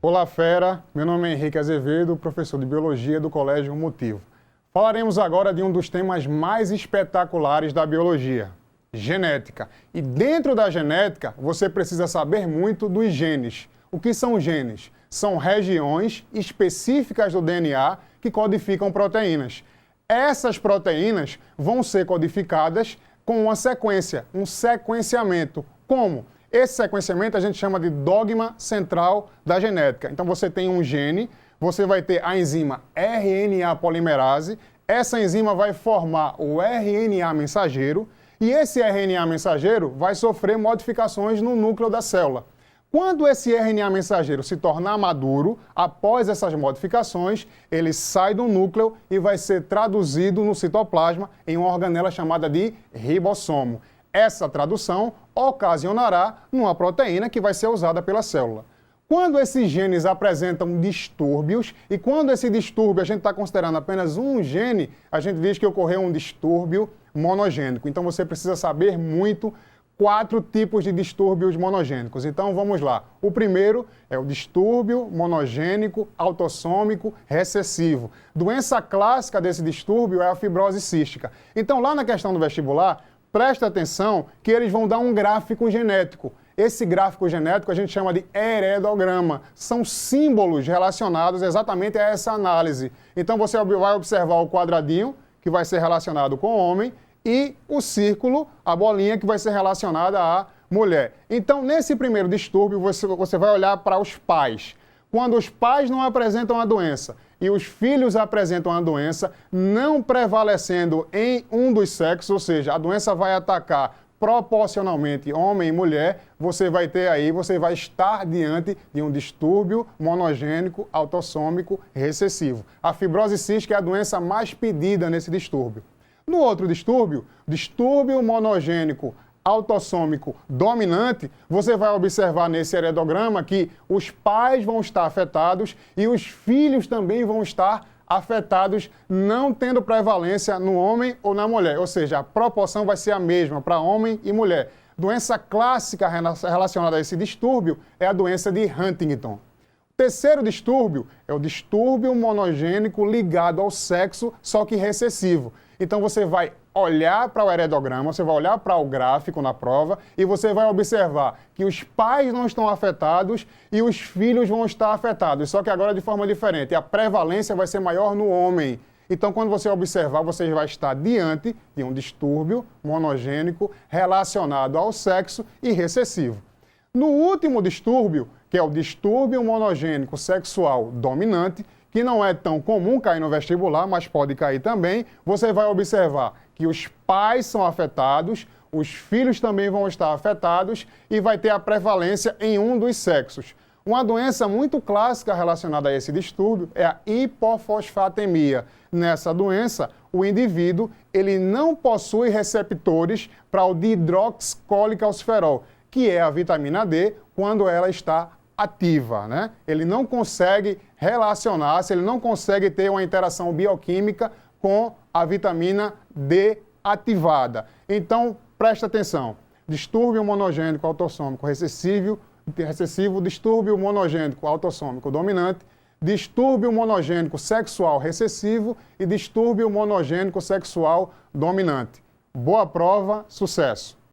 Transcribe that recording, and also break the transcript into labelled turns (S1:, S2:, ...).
S1: Olá, fera! Meu nome é Henrique Azevedo, professor de Biologia do Colégio Motivo. Falaremos agora de um dos temas mais espetaculares da biologia, genética. E dentro da genética, você precisa saber muito dos genes. O que são genes? São regiões específicas do DNA que codificam proteínas. Essas proteínas vão ser codificadas com uma sequência, um sequenciamento. Como? Esse sequenciamento a gente chama de dogma central da genética. Então você tem um gene, você vai ter a enzima RNA polimerase, essa enzima vai formar o RNA mensageiro e esse RNA mensageiro vai sofrer modificações no núcleo da célula. Quando esse RNA mensageiro se tornar maduro, após essas modificações, ele sai do núcleo e vai ser traduzido no citoplasma em uma organela chamada de ribossomo. Essa tradução ocasionará numa proteína que vai ser usada pela célula. Quando esses genes apresentam distúrbios, e quando esse distúrbio a gente está considerando apenas um gene, a gente diz que ocorreu um distúrbio monogênico. Então você precisa saber muito 4 tipos de distúrbios monogênicos. Então vamos lá. O primeiro é o distúrbio monogênico autossômico recessivo. Doença clássica desse distúrbio é a fibrose cística. Então lá na questão do vestibular, presta atenção que eles vão dar um gráfico genético. Esse gráfico genético a gente chama de heredograma. São símbolos relacionados exatamente a essa análise. Então você vai observar o quadradinho, que vai ser relacionado com o homem, e o círculo, a bolinha, que vai ser relacionada à mulher. Então, nesse primeiro distúrbio, você vai olhar para os pais. Quando os pais não apresentam a doença e os filhos apresentam a doença, não prevalecendo em um dos sexos, ou seja, a doença vai atacar proporcionalmente homem e mulher, você vai estar diante de um distúrbio monogênico autossômico recessivo. A fibrose cística é a doença mais pedida nesse distúrbio. No outro distúrbio, distúrbio monogênico autossômico dominante, você vai observar nesse heredograma que os pais vão estar afetados e os filhos também vão estar afetados, não tendo prevalência no homem ou na mulher. Ou seja, a proporção vai ser a mesma para homem e mulher. Doença clássica relacionada a esse distúrbio é a doença de Huntington. O terceiro distúrbio é o distúrbio monogênico ligado ao sexo, só que recessivo. Então você vai olhar para o heredograma, você vai olhar para o gráfico na prova e você vai observar que os pais não estão afetados e os filhos vão estar afetados, só que agora de forma diferente. A prevalência vai ser maior no homem. Então, quando você observar, você vai estar diante de um distúrbio monogênico relacionado ao sexo e recessivo. No último distúrbio, que é o distúrbio monogênico sexual dominante, que não é tão comum cair no vestibular, mas pode cair também, você vai observar que os pais são afetados, os filhos também vão estar afetados e vai ter a prevalência em um dos sexos. Uma doença muito clássica relacionada a esse distúrbio é a hipofosfatemia. Nessa doença, o indivíduo ele não possui receptores para o dihidroxicólicalciferol, que é a vitamina D quando ela está ativa, né? Ele não consegue relacionar-se, ele não consegue ter uma interação bioquímica com a vitamina D ativada. Então, presta atenção. Distúrbio monogênico autossômico recessivo, distúrbio monogênico autossômico dominante, distúrbio monogênico sexual recessivo e distúrbio monogênico sexual dominante. Boa prova, sucesso!